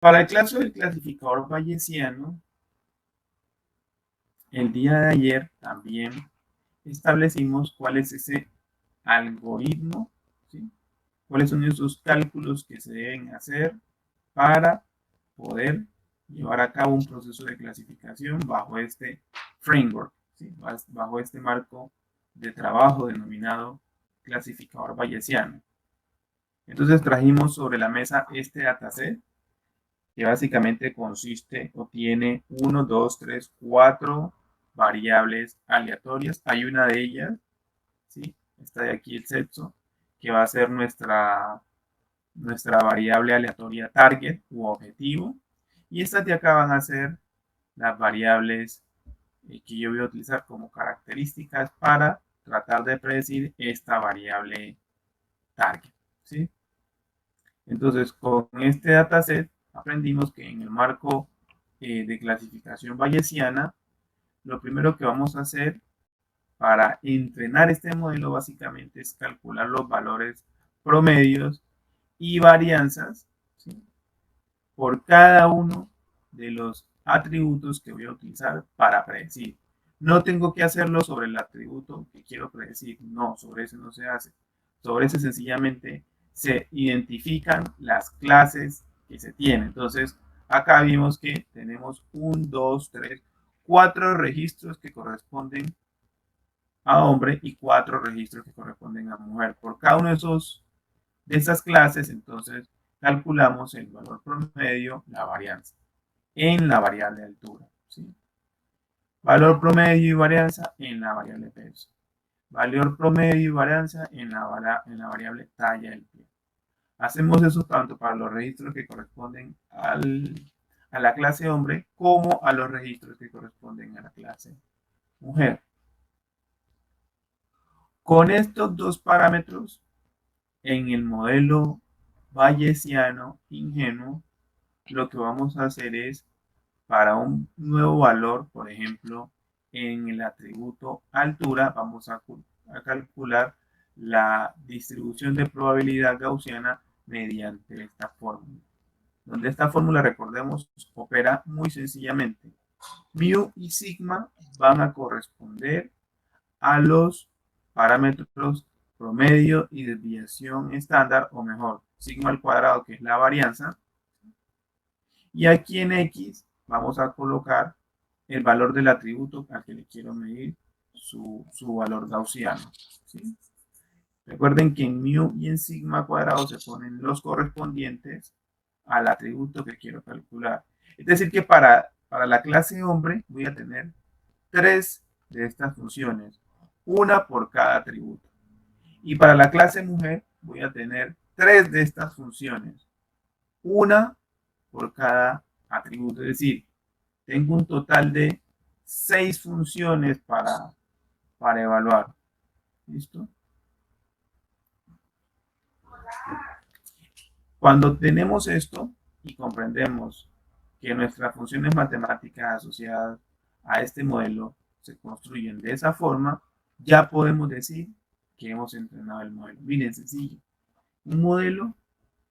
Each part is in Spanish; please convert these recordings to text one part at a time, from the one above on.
Para el caso del clasificador bayesiano, el día de ayer también establecimos cuál es ese algoritmo, ¿sí? Cuáles son esos cálculos que se deben hacer para poder llevar a cabo un proceso de clasificación bajo este framework, ¿sí? Bajo este marco de trabajo denominado clasificador bayesiano. Entonces trajimos sobre la mesa este dataset que básicamente consiste o tiene 1, 2, 3, 4 variables aleatorias. Hay una de ellas, ¿sí? Está de aquí el sexo, que va a ser nuestra variable aleatoria target u objetivo. Y estas de acá van a ser las variables que yo voy a utilizar como características para tratar de predecir esta variable target, ¿sí? Entonces, con este dataset aprendimos que en el marco de clasificación bayesiana, lo primero que vamos a hacer para entrenar este modelo básicamente es calcular los valores promedios y varianzas, ¿sí? Por cada uno de los atributos que voy a utilizar para predecir. No tengo que hacerlo sobre el atributo que quiero predecir, no, sobre ese no se hace. Sobre ese sencillamente se identifican las clases que se tienen. Entonces, acá vimos que tenemos 1, 2, 3, 4 registros que corresponden a hombre y 4 registros que corresponden a mujer. Por cada uno de esas clases, entonces calculamos el valor promedio, la varianza, en la variable altura, ¿sí? Valor promedio y varianza en la variable peso. Valor promedio y varianza en la variable talla del pie. Hacemos eso tanto para los registros que corresponden a la clase hombre como a los registros que corresponden a la clase mujer. Con estos dos parámetros, en el modelo bayesiano ingenuo, lo que vamos a hacer es, para un nuevo valor, por ejemplo, en el atributo altura, vamos a calcular la distribución de probabilidad gaussiana mediante esta fórmula. Donde esta fórmula, recordemos, opera muy sencillamente. Mu y sigma van a corresponder a los parámetros promedio y desviación estándar, o mejor, sigma al cuadrado, que es la varianza. Y aquí en X vamos a colocar el valor del atributo al que le quiero medir su valor gaussiano, ¿sí? Recuerden que en mu y en sigma cuadrado se ponen los correspondientes al atributo que quiero calcular. Es decir, que para la clase hombre voy a tener 3 de estas funciones, una por cada atributo. Y para la clase mujer voy a tener 3 de estas funciones, una por cada atributo. Es decir, tengo un total de 6 funciones para evaluar. ¿Listo? Cuando tenemos esto y comprendemos que nuestras funciones matemáticas asociadas a este modelo se construyen de esa forma, ya podemos decir que hemos entrenado el modelo. Miren, sencillo. Un modelo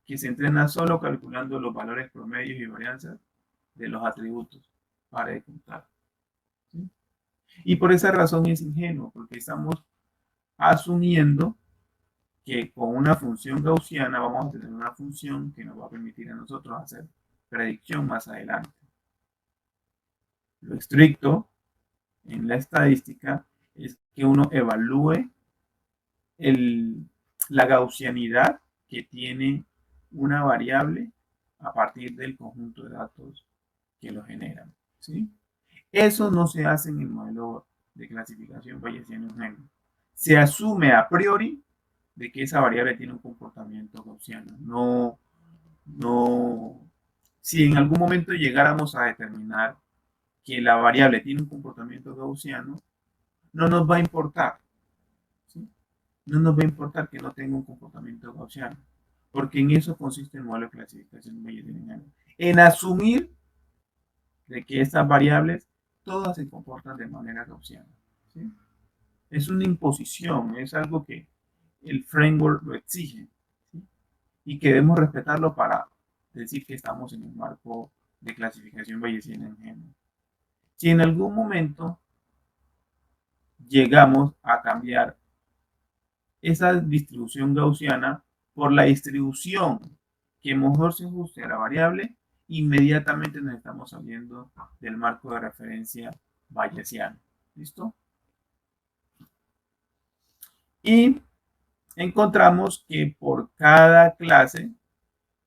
que se entrena solo calculando los valores promedios y varianzas de los atributos para ejecutar. ¿Sí? Y por esa razón es ingenuo, porque estamos asumiendo que con una función gaussiana vamos a tener una función que nos va a permitir a nosotros hacer predicción más adelante. Lo estricto en la estadística es que uno evalúe la gaussianidad que tiene una variable a partir del conjunto de datos que lo generan, ¿sí? Eso no se hace en el modelo de clasificación bayesiano-ingenuo. Se asume a priori de que esa variable tiene un comportamiento gaussiano. No, si en algún momento llegáramos a determinar que la variable tiene un comportamiento gaussiano, no nos va a importar, ¿sí? No nos va a importar que no tenga un comportamiento gaussiano, porque en eso consiste el modelo de clasificación bayesiano, en asumir de que estas variables todas se comportan de manera gaussiana, ¿sí? Es una imposición, es algo que el framework lo exige, ¿sí? Y que debemos respetarlo para decir que estamos en un marco de clasificación bayesiana en género. Si en algún momento llegamos a cambiar esa distribución gaussiana por la distribución que mejor se ajuste a la variable, inmediatamente nos estamos saliendo del marco de referencia bayesiano. ¿Listo? Y encontramos que por cada clase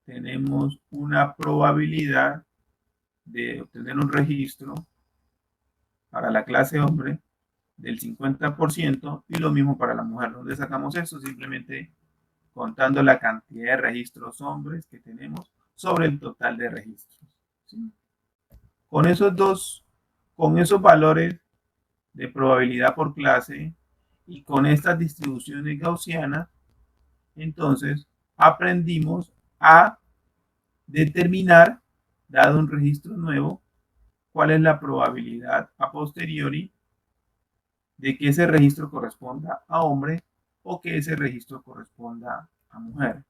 tenemos una probabilidad de obtener un registro para la clase hombre del 50% y lo mismo para la mujer. ¿Dónde sacamos eso? Simplemente contando la cantidad de registros hombres que tenemos sobre el total de registros. ¿Sí? Con esos valores de probabilidad por clase y con estas distribuciones gaussianas, entonces aprendimos a determinar, dado un registro nuevo, cuál es la probabilidad a posteriori de que ese registro corresponda a hombre o que ese registro corresponda a mujer.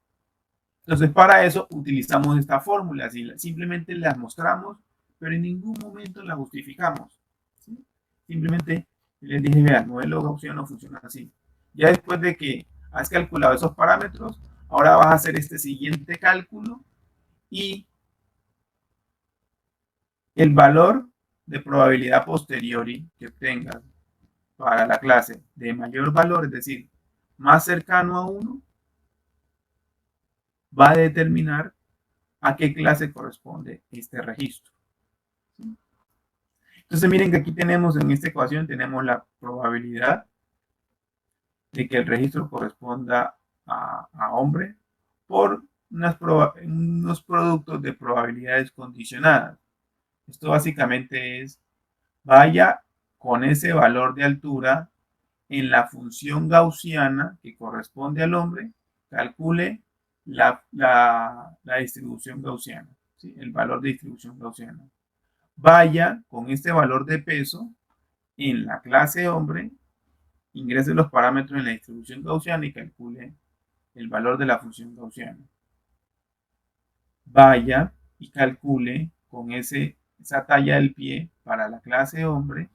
Entonces, para eso utilizamos esta fórmula, simplemente las mostramos, pero en ningún momento las justificamos. ¿Sí? Simplemente les dije, vean, el modelo gaussiano funciona así. Ya después de que has calculado esos parámetros, ahora vas a hacer este siguiente cálculo y el valor de probabilidad posteriori que obtengas para la clase de mayor valor, es decir, más cercano a 1, va a determinar a qué clase corresponde este registro. Entonces miren que aquí tenemos en esta ecuación, tenemos la probabilidad de que el registro corresponda a hombre por unos productos de probabilidades condicionadas. Esto básicamente es, vaya con ese valor de altura en la función gaussiana que corresponde al hombre, calcule la distribución gaussiana, ¿sí? El valor de distribución gaussiana. Vaya con este valor de peso en la clase hombre, ingrese los parámetros en la distribución gaussiana y calcule el valor de la función gaussiana. Vaya y calcule con esa talla del pie para la clase hombre,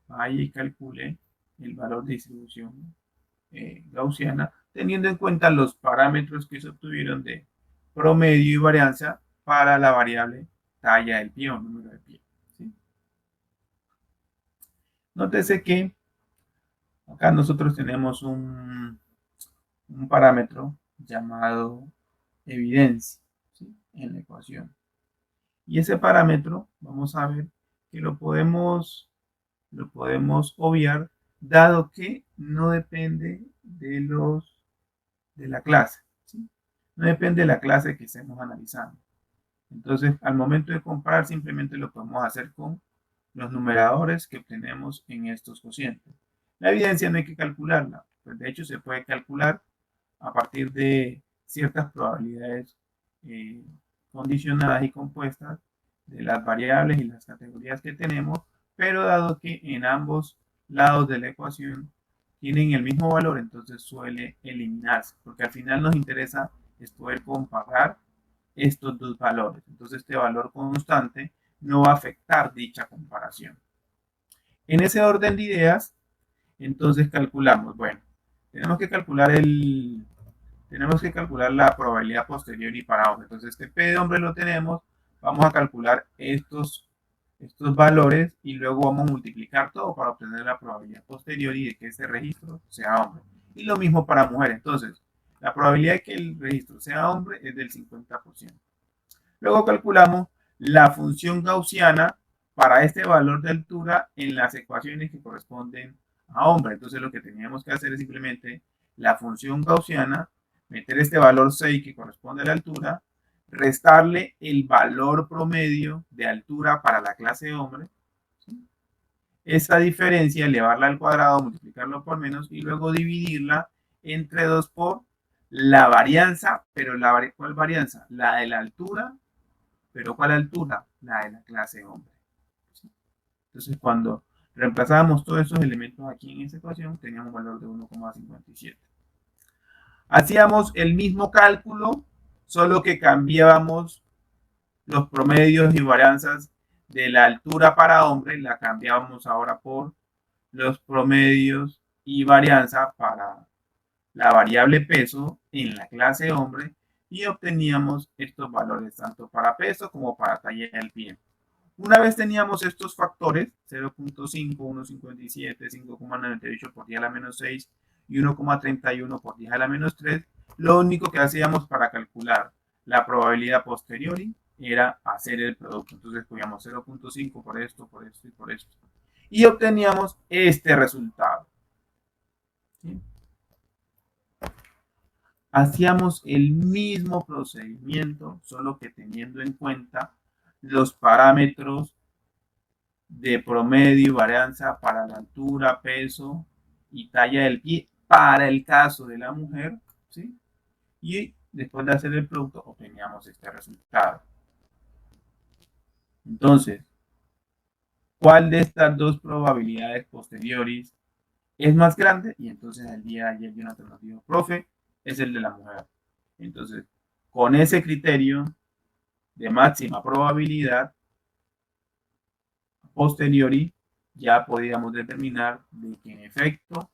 vaya y calcule el valor de distribución gaussiana, teniendo en cuenta los parámetros que se obtuvieron de promedio y varianza para la variable talla del pie o número de pie. ¿Sí? Nótese que acá nosotros tenemos un parámetro llamado evidencia, ¿sí? En la ecuación. Y ese parámetro, vamos a ver que lo podemos obviar, dado que no depende de la clase, ¿sí? No depende de la clase que estemos analizando. Entonces, al momento de comparar, simplemente lo podemos hacer con los numeradores que obtenemos en estos cocientes. La evidencia no hay que calcularla, pues de hecho se puede calcular a partir de ciertas probabilidades condicionadas y compuestas de las variables y las categorías que tenemos, pero dado que en ambos lados de la ecuación tienen el mismo valor, entonces suele eliminarse, porque al final nos interesa es poder comparar estos dos valores. Entonces este valor constante no va a afectar dicha comparación. En ese orden de ideas, entonces calculamos, bueno, tenemos que calcular la probabilidad posteriori para hombre. Entonces este P de hombre lo tenemos, vamos a calcular estos valores y luego vamos a multiplicar todo para obtener la probabilidad posteriori de que ese registro sea hombre. Y lo mismo para mujer. Entonces, la probabilidad de que el registro sea hombre es del 50%. Luego calculamos la función gaussiana para este valor de altura en las ecuaciones que corresponden a hombre. Entonces lo que teníamos que hacer es simplemente la función gaussiana, meter este valor 6 que corresponde a la altura, restarle el valor promedio de altura para la clase hombre, ¿sí? Esa diferencia, elevarla al cuadrado, multiplicarlo por menos y luego dividirla entre 2 por la varianza, pero ¿cuál varianza? La de la altura, pero ¿cuál altura? La de la clase hombre. ¿Sí? Entonces cuando reemplazábamos todos esos elementos aquí en esta ecuación, teníamos un valor de 1,57. Hacíamos el mismo cálculo, solo que cambiábamos los promedios y varianzas de la altura para hombre, la cambiamos ahora por los promedios y varianza para la variable peso en la clase hombre y obteníamos estos valores tanto para peso como para talla del pie. Una vez teníamos estos factores, 0.5, 1.57, 5.98 por 10 a la menos 6 y 1.31 por 10 a la menos 3, lo único que hacíamos para calcular la probabilidad posteriori era hacer el producto. Entonces cogíamos 0.5 por esto, por esto y por esto. Y obteníamos este resultado. ¿Sí? Hacíamos el mismo procedimiento, solo que teniendo en cuenta los parámetros de promedio y varianza para la altura, peso y talla del pie para el caso de la mujer, ¿sí? Y después de hacer el producto obteníamos este resultado. Entonces, ¿cuál de estas dos probabilidades posteriores es más grande? Y entonces el día de ayer Jonathan nos dijo, profe, es el de la mujer. Entonces, con ese criterio de máxima probabilidad posteriori, ya podíamos determinar de que en efecto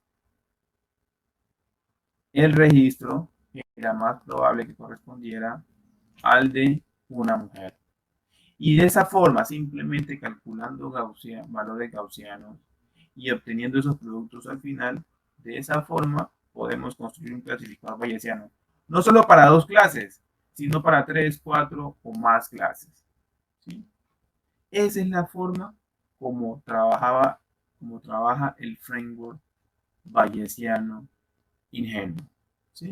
el registro era más probable que correspondiera al de una mujer. Y de esa forma, simplemente calculando valores gaussianos y obteniendo esos productos al final, de esa forma podemos construir un clasificador bayesiano. No solo para dos clases, sino para 3, 4 o más clases. ¿Sí? Esa es la forma como trabaja el framework bayesiano ingenuo. ¿Sí?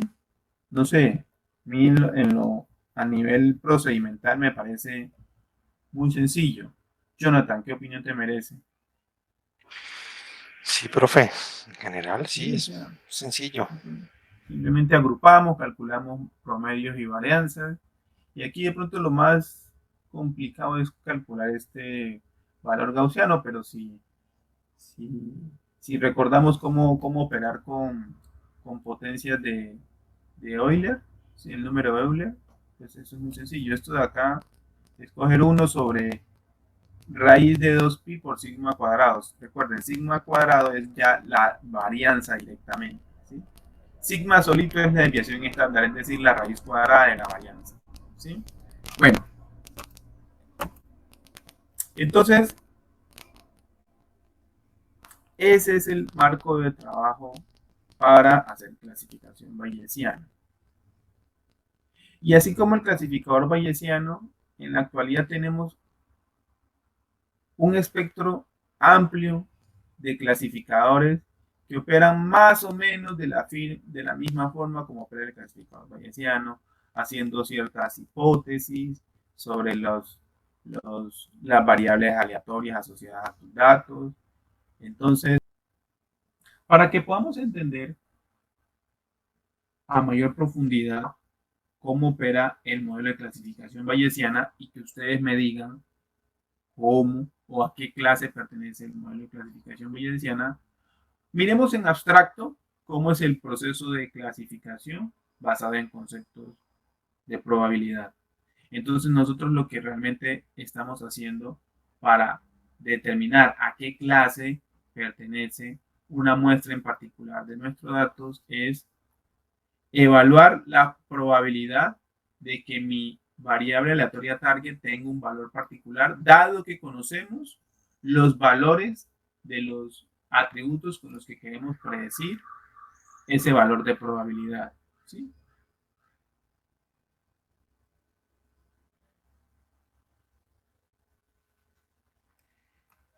No sé, a nivel procedimental me parece muy sencillo. Jonathan, ¿qué opinión te merece? Sí, profe, en general sí Sí, o es sea, sencillo. simplemente agrupamos, calculamos promedios y varianzas. Y aquí de pronto lo más complicado es calcular este valor gaussiano, pero si, si recordamos cómo operar con potencias de Euler, ¿sí? El número Euler, pues eso es muy sencillo. Esto de acá es coger 1 sobre raíz de 2pi por sigma cuadrados. Recuerden, sigma cuadrado es ya la varianza directamente. ¿Sí? Sigma solito es la desviación estándar, es decir, la raíz cuadrada de la varianza. ¿Sí? Bueno, entonces ese es el marco de trabajo para hacer clasificación bayesiana. Y así como el clasificador bayesiano, en la actualidad tenemos un espectro amplio de clasificadores que operan más o menos de la misma forma como opera el clasificador bayesiano, haciendo ciertas hipótesis sobre las variables aleatorias asociadas a tus datos. Entonces, para que podamos entender a mayor profundidad cómo opera el modelo de clasificación bayesiana y que ustedes me digan cómo o a qué clase pertenece el modelo de clasificación bayesiana, miremos en abstracto cómo es el proceso de clasificación basado en conceptos de probabilidad. Entonces nosotros lo que realmente estamos haciendo para determinar a qué clase pertenece una muestra en particular de nuestros datos es evaluar la probabilidad de que mi variable aleatoria target tenga un valor particular, dado que conocemos los valores de los atributos con los que queremos predecir ese valor de probabilidad. ¿Sí?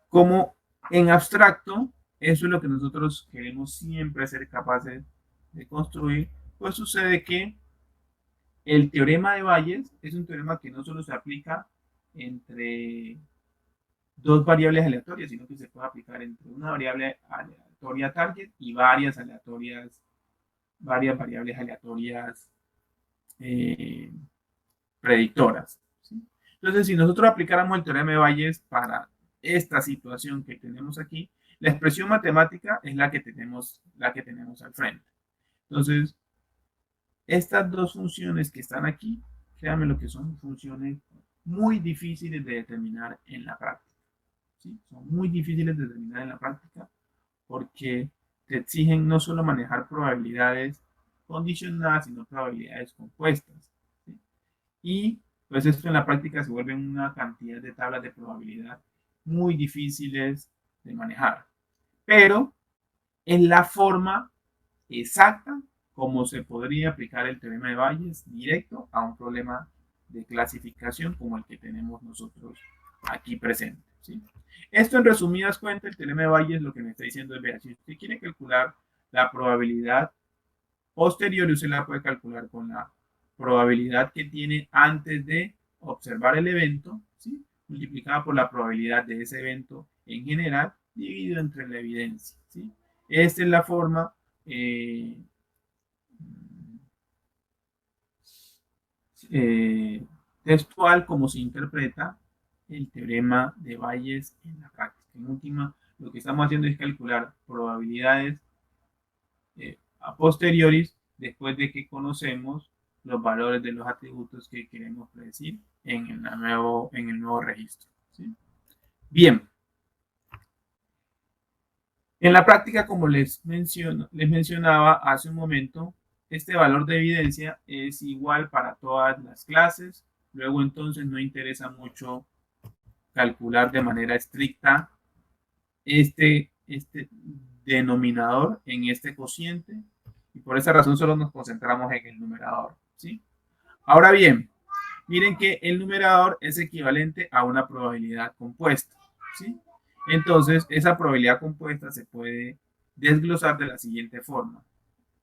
Como en abstracto, eso es lo que nosotros queremos siempre ser capaces de construir, pues sucede que el teorema de Bayes es un teorema que no solo se aplica entre dos variables aleatorias, sino que se puede aplicar entre una variable aleatoria target y varias variables aleatorias eh, predictoras. ¿Sí? Entonces, si nosotros aplicáramos el teorema de Bayes para esta situación que tenemos aquí, la expresión matemática es la que tenemos al frente. Entonces, estas dos funciones que están aquí, créanme lo que son funciones muy difíciles de determinar en la práctica. ¿Sí? Son muy difíciles de determinar en la práctica porque te exigen no solo manejar probabilidades condicionadas, sino probabilidades compuestas. ¿Sí? Y pues esto en la práctica se vuelve una cantidad de tablas de probabilidad muy difíciles de manejar. Pero en la forma exacta como se podría aplicar el teorema de Bayes directo a un problema de clasificación como el que tenemos nosotros aquí presente. ¿Sí? Esto en resumidas cuentas, el teorema de Bayes lo que me está diciendo es, vea, si usted quiere calcular la probabilidad posterior, usted la puede calcular con la probabilidad que tiene antes de observar el evento, ¿sí? Multiplicada por la probabilidad de ese evento en general, dividido entre la evidencia. ¿Sí? Esta es la forma textual como se interpreta el teorema de Bayes en la práctica. En última, lo que estamos haciendo es calcular probabilidades a posteriori después de que conocemos los valores de los atributos que queremos predecir en el nuevo registro. ¿Sí? Bien. En la práctica, como les mencionaba hace un momento, este valor de evidencia es igual para todas las clases. Luego entonces no interesa mucho calcular de manera estricta este denominador en este cociente. Y por esa razón solo nos concentramos en el numerador. ¿Sí? Ahora bien, miren que el numerador es equivalente a una probabilidad compuesta. ¿Sí? Entonces, esa probabilidad compuesta se puede desglosar de la siguiente forma.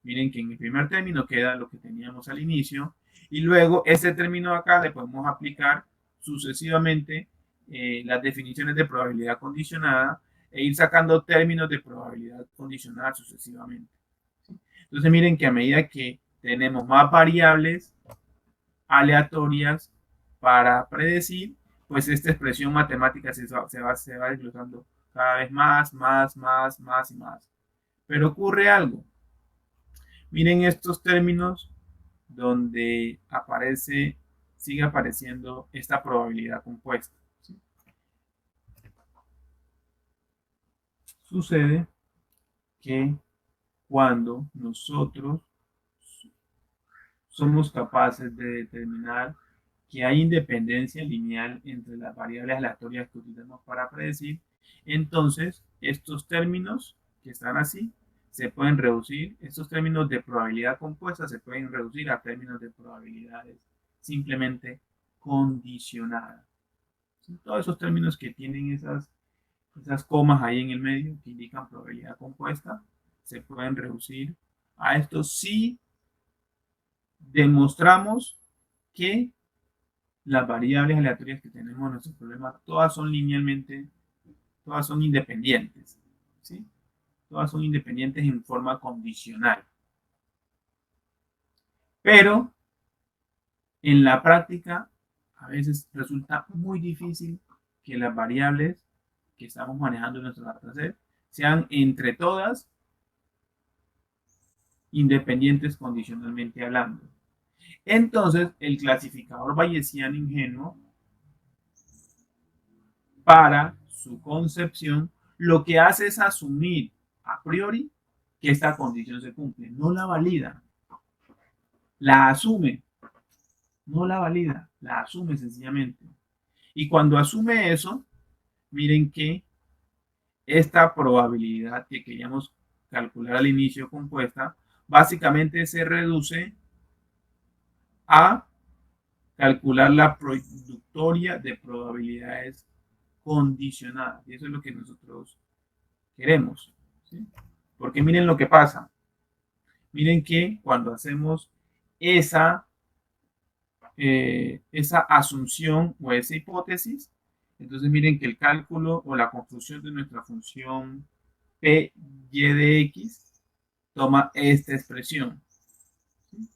Miren que en el primer término queda lo que teníamos al inicio y luego este término de acá le podemos aplicar sucesivamente las definiciones de probabilidad condicionada e ir sacando términos de probabilidad condicionada sucesivamente. ¿Sí? Entonces miren que a medida que tenemos más variables aleatorias para predecir, pues esta expresión matemática se va desglosando cada vez más y más. Pero ocurre algo. Miren estos términos donde sigue apareciendo esta probabilidad compuesta. ¿Sí? Sucede que cuando nosotros somos capaces de determinar que hay independencia lineal entre las variables aleatorias que utilizamos para predecir, entonces estos términos que están así se pueden reducir, estos términos de probabilidad compuesta se pueden reducir a términos de probabilidades simplemente condicionadas. ¿Sí? Todos esos términos que tienen esas comas ahí en el medio que indican probabilidad compuesta se pueden reducir a esto si demostramos que las variables aleatorias que tenemos en nuestro problema todas son todas son independientes. ¿Sí? Todas son independientes en forma condicional. Pero en la práctica a veces resulta muy difícil que las variables que estamos manejando en nuestro dataset sean entre todas independientes condicionalmente hablando. Entonces, el clasificador bayesiano ingenuo, para su concepción, lo que hace es asumir a priori que esta condición se cumple. No la valida, la asume, no la valida, la asume sencillamente. Y cuando asume eso, miren que esta probabilidad que queríamos calcular al inicio compuesta, básicamente se reduce a calcular la productoria de probabilidades condicionadas. Y eso es lo que nosotros queremos. ¿Sí? Porque miren lo que pasa. Miren que cuando hacemos esa asunción o esa hipótesis, entonces miren que el cálculo o la construcción de nuestra función P y de X toma esta expresión. ¿Sí?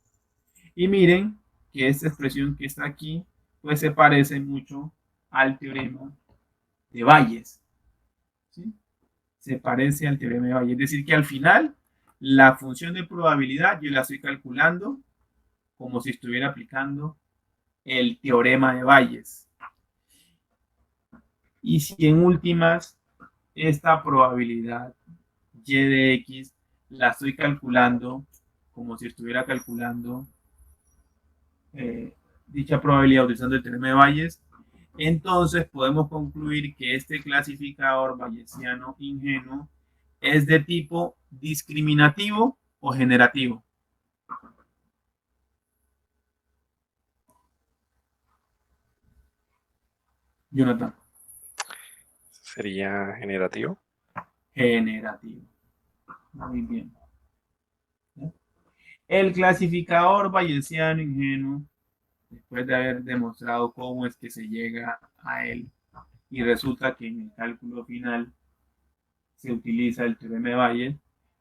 Y miren que esta expresión que está aquí, pues se parece mucho al teorema de Bayes. ¿Sí? Se parece al teorema de Bayes. Es decir, que al final, la función de probabilidad yo la estoy calculando como si estuviera aplicando el teorema de Bayes. Y si en últimas esta probabilidad y de x la estoy calculando como si estuviera calculando dicha probabilidad utilizando el teorema de Bayes, entonces podemos concluir que este clasificador bayesiano ingenuo es de tipo discriminativo o generativo. Jonathan. Sería generativo. Generativo. Muy bien. El clasificador bayesiano ingenuo, después de haber demostrado cómo es que se llega a él, y resulta que en el cálculo final se utiliza el teorema de Bayes,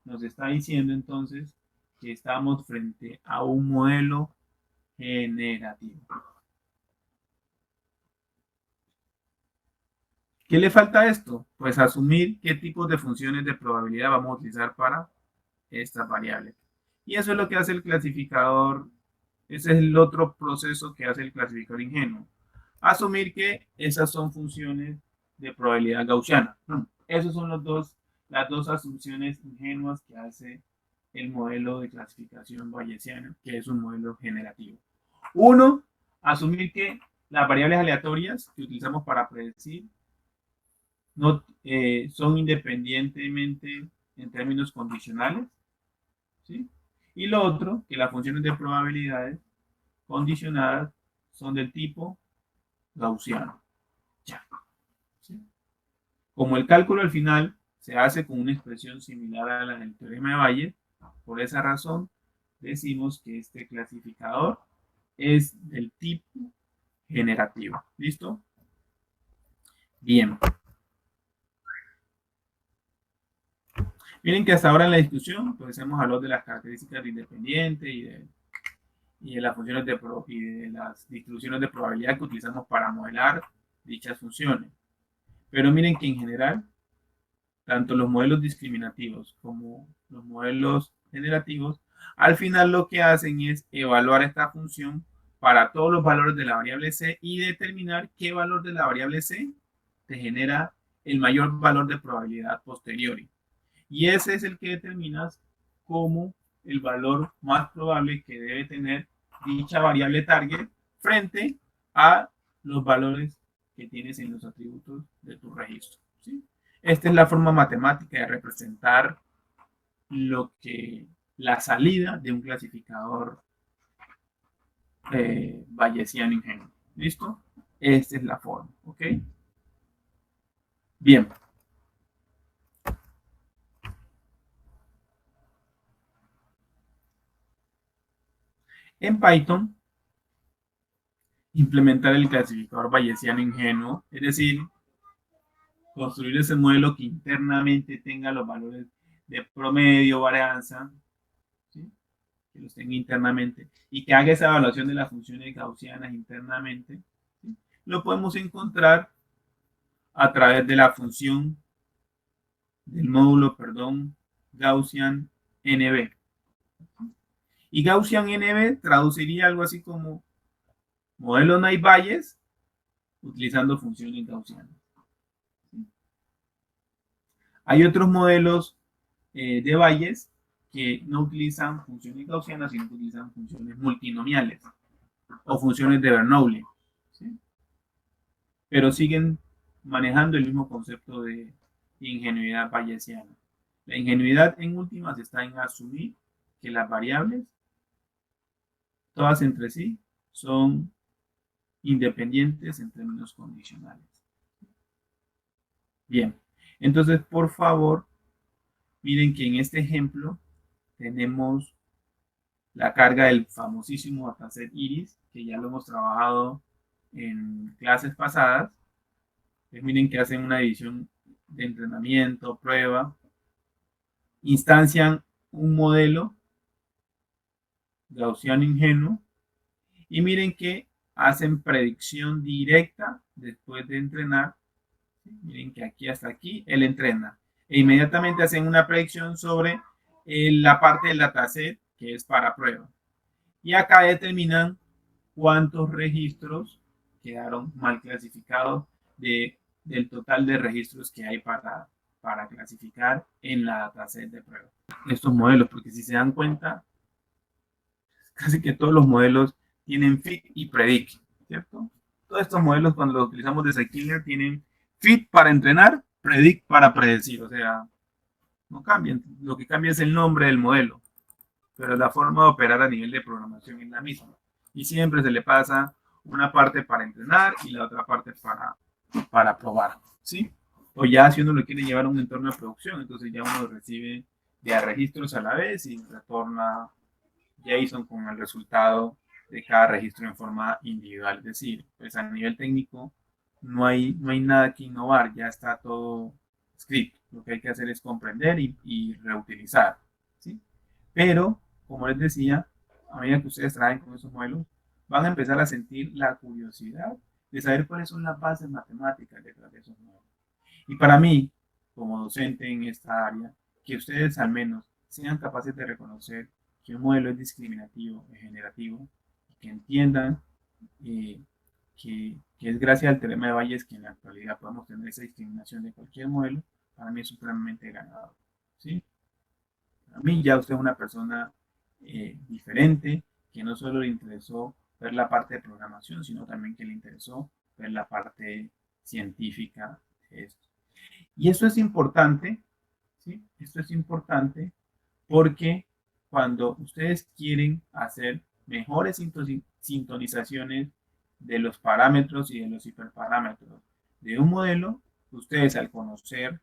nos está diciendo entonces que estamos frente a un modelo generativo. ¿Qué le falta a esto? Pues asumir qué tipos de funciones de probabilidad vamos a utilizar para estas variables. Y eso es lo que hace el clasificador, ese es el otro proceso que hace el clasificador ingenuo. Asumir que esas son funciones de probabilidad gaussiana. Esas son las dos asunciones ingenuas que hace el modelo de clasificación bayesiana, que es un modelo generativo. Uno, asumir que las variables aleatorias que utilizamos para predecir no, son independientemente en términos condicionales, ¿sí? Y lo otro, que las funciones de probabilidades condicionadas son del tipo gaussiano. Ya, ¿sí? Como el cálculo al final se hace con una expresión similar a la del teorema de Bayes, por esa razón decimos que este clasificador es del tipo generativo. ¿Listo? Bien. Miren que hasta ahora en la discusión pues hemos hablado de las características de independiente y de las funciones y de las distribuciones de probabilidad que utilizamos para modelar dichas funciones. Pero miren que en general, tanto los modelos discriminativos como los modelos generativos, al final lo que hacen es evaluar esta función para todos los valores de la variable c y determinar qué valor de la variable c te genera el mayor valor de probabilidad posteriori. Y ese es el que determinas como el valor más probable que debe tener dicha variable target frente a los valores que tienes en los atributos de tu registro. ¿Sí? Esta es la forma matemática de representar la salida de un clasificador bayesiano ingenuo. ¿Listo? Esta es la forma. ¿Ok? Bien. En Python, implementar el clasificador bayesiano ingenuo, es decir, construir ese modelo que internamente tenga los valores de promedio, varianza, ¿sí? Que los tenga internamente y que haga esa evaluación de las funciones gaussianas internamente, ¿sí? Lo podemos encontrar a través de la función del módulo, perdón, Gaussian NB. Y Gaussian NB traduciría algo así como modelo Naive-Bayes utilizando funciones gaussianas. Hay otros modelos de Bayes que no utilizan funciones gaussianas, sino que utilizan funciones multinomiales o funciones de Bernoulli, ¿sí? Pero siguen manejando el mismo concepto de ingenuidad bayesiana. La ingenuidad en últimas está en asumir que las variables, todas entre sí, son independientes en términos condicionales. Bien, entonces por favor, miren que en este ejemplo tenemos la carga del famosísimo dataset Iris, que ya lo hemos trabajado en clases pasadas. Pues miren que hacen una división de entrenamiento, prueba, instancian un modelo gaussiano ingenuo y miren que hacen predicción directa después de entrenar. Miren que aquí hasta aquí él entrena e inmediatamente hacen una predicción sobre la parte del dataset que es para prueba. Y acá determinan cuántos registros quedaron mal clasificados de del total de registros que hay para clasificar en la dataset de prueba. Estos modelos, porque si se dan cuenta, casi que todos los modelos tienen fit y predict, ¿cierto? Todos estos modelos, cuando los utilizamos de Scikit-Learn, tienen fit para entrenar, predict para predecir, o sea, no cambian. Lo que cambia es el nombre del modelo, pero la forma de operar a nivel de programación es la misma. Y siempre se le pasa una parte para entrenar y la otra parte para probar, ¿sí? O ya si uno lo quiere llevar a un entorno de producción, entonces ya uno recibe de registros a la vez y retorna JSON con el resultado de cada registro en forma individual. Es decir, pues a nivel técnico no hay nada que innovar, ya está todo escrito. Lo que hay que hacer es comprender y reutilizar, ¿sí? Pero, como les decía, a medida que ustedes trabajen con esos modelos, van a empezar a sentir la curiosidad de saber cuáles son las bases matemáticas detrás de esos modelos. Y para mí, como docente en esta área, que ustedes al menos sean capaces de reconocer que un modelo es discriminativo, es generativo, y que entiendan que es gracias al teorema de Bayes que en la actualidad podemos tener esa discriminación de cualquier modelo, para mí es supremamente ganador, ¿sí? A mí ya usted es una persona diferente, que no solo le interesó ver la parte de programación, sino también que le interesó ver la parte científica de esto. Y eso es importante, ¿sí? Esto es importante porque cuando ustedes quieren hacer mejores sintonizaciones de los parámetros y de los hiperparámetros de un modelo, ustedes al conocer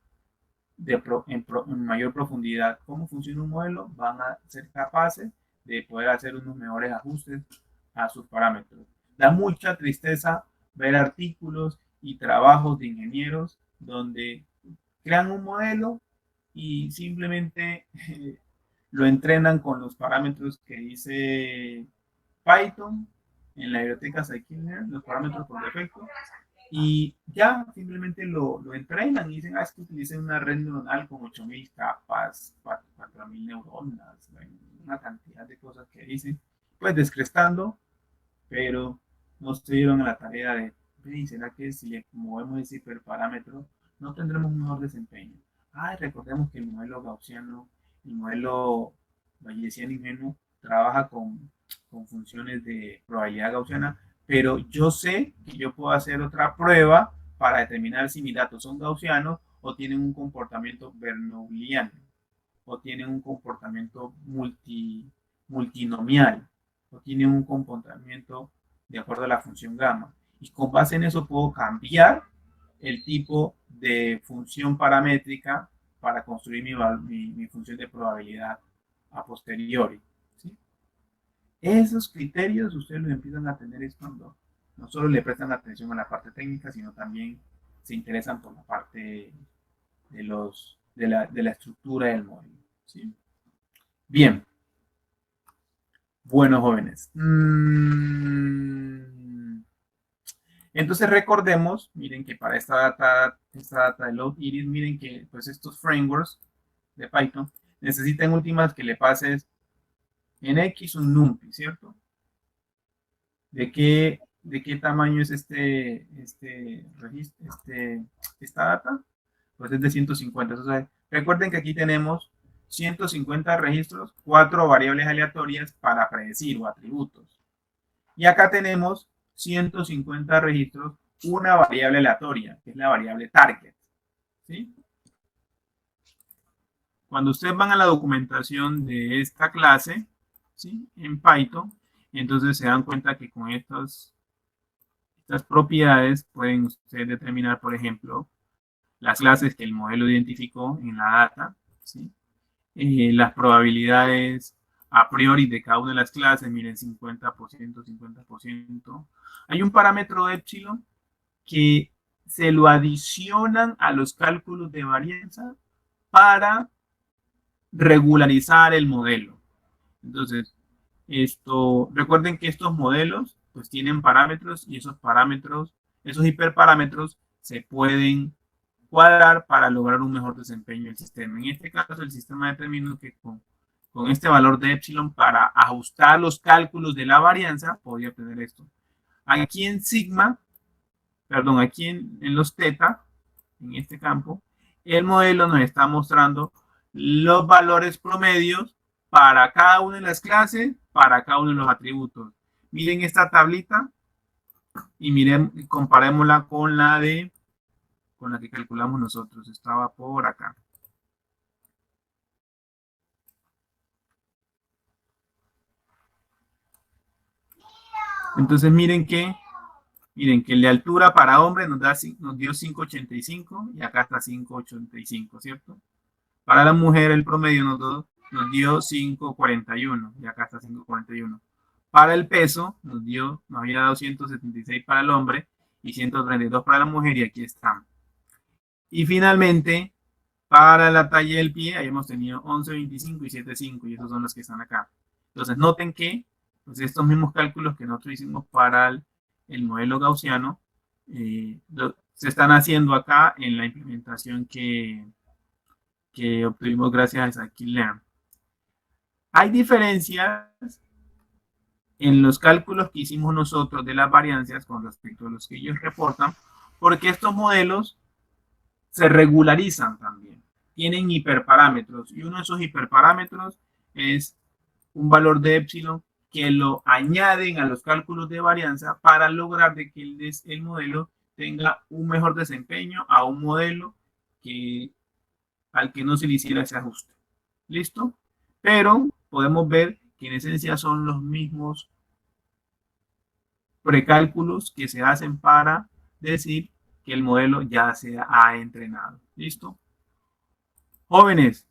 en mayor profundidad cómo funciona un modelo, van a ser capaces de poder hacer unos mejores ajustes a sus parámetros. Da mucha tristeza ver artículos y trabajos de ingenieros donde crean un modelo y simplemente lo entrenan con los parámetros que dice Python en la biblioteca Scikit-Learn, los parámetros por defecto, y ya simplemente lo entrenan y dicen, es que utilicen una red neuronal con 8000 capas, 4000 neuronas, una cantidad de cosas que dicen, pues descrestando, pero no se dieron a la tarea de, ¿será que si le movemos ese hiperparámetro no tendremos un mejor desempeño? Recordemos que el modelo gaussiano, el modelo bayesiano ingenuo, trabaja con funciones de probabilidad gaussiana, pero yo sé que yo puedo hacer otra prueba para determinar si mis datos son gaussianos o tienen un comportamiento bernoulliano o tienen un comportamiento multinomial o tienen un comportamiento de acuerdo a la función gamma. Y con base en eso puedo cambiar el tipo de función paramétrica para construir mi función de probabilidad a posteriori, ¿sí? Esos criterios ustedes los empiezan a tener es cuando no solo le prestan atención a la parte técnica, sino también se interesan por la parte de la estructura del modelo, ¿sí? Bien. Bueno, jóvenes. Entonces recordemos, miren que para esta data de Load Iris, miren que pues estos frameworks de Python necesitan últimas que le pases en X un NumPy, ¿cierto? ¿De qué tamaño es esta data? Pues es de 150. Entonces, recuerden que aquí tenemos 150 registros, 4 variables aleatorias para predecir o atributos. Y acá tenemos 150 registros, una variable aleatoria, que es la variable target, ¿sí? Cuando ustedes van a la documentación de esta clase, ¿sí? En Python, entonces se dan cuenta que con estas propiedades pueden ustedes determinar, por ejemplo, las clases que el modelo identificó en la data, ¿sí? Las probabilidades a priori de cada una de las clases, miren, 50%, 50%. Hay un parámetro epsilon que se lo adicionan a los cálculos de varianza para regularizar el modelo. Entonces, recuerden que estos modelos pues tienen parámetros y esos parámetros, esos hiperparámetros se pueden cuadrar para lograr un mejor desempeño del sistema. En este caso, el sistema determinó que con este valor de epsilon para ajustar los cálculos de la varianza podía obtener esto. Aquí en sigma, perdón, aquí en los teta, en este campo, el modelo nos está mostrando los valores promedios para cada una de las clases, para cada uno de los atributos. Miren esta tablita y miren, comparémosla con la que calculamos nosotros. Estaba por acá. Entonces miren que el de altura para hombre nos dio 5,85 y acá está 5,85, ¿cierto? Para la mujer el promedio nos dio 5,41 y acá está 5,41. Para el peso nos había dado 176 para el hombre y 132 para la mujer y aquí están. Y finalmente, para la talla del pie, habíamos tenido 11,25 y 7,5 y esos son los que están acá. Entonces noten que pues estos mismos cálculos que nosotros hicimos para el modelo gaussiano se están haciendo acá en la implementación que obtuvimos gracias a Scikit-Learn. Hay diferencias en los cálculos que hicimos nosotros de las variancias con respecto a los que ellos reportan, porque estos modelos se regularizan también. Tienen hiperparámetros y uno de esos hiperparámetros es un valor de épsilon que lo añaden a los cálculos de varianza para lograr de que el modelo tenga un mejor desempeño a un modelo al que no se le hiciera ese ajuste. ¿Listo? Pero podemos ver que en esencia son los mismos precálculos que se hacen para decir que el modelo ya se ha entrenado. ¿Listo? Jóvenes,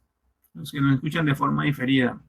los que nos escuchan de forma diferida,